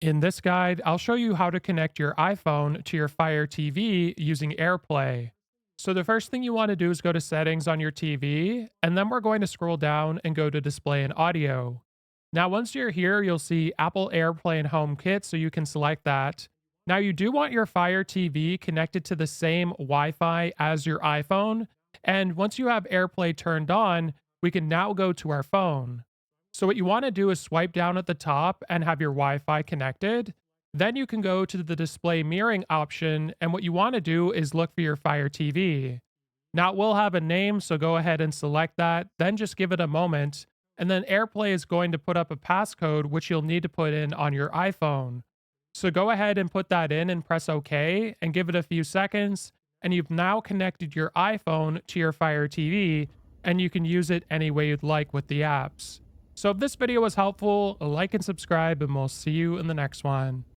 In this guide, I'll show you how to connect your iPhone to your Fire TV using AirPlay. So the first thing you want to do is go to settings on your TV, and then we're going to scroll down and go to display and audio. Now, once you're here, you'll see Apple AirPlay and HomeKit, so you can select that. Now, you do want your Fire TV connected to the same Wi Fi as your iPhone. And once you have AirPlay turned on, we can now go to our phone. So, what you want to do is swipe down at the top and have your Wi Fi connected. Then you can go to the display mirroring option. And what you want to do is look for your Fire TV. Now, it will have a name, so go ahead and select that. Then just give it a moment. And then AirPlay is going to put up a passcode, which you'll need to put in on your iPhone. So go ahead and put that in and press OK and give it a few seconds. And you've now connected your iPhone to your Fire TV, and you can use it any way you'd like with the apps. So if this video was helpful, like and subscribe, and we'll see you in the next one.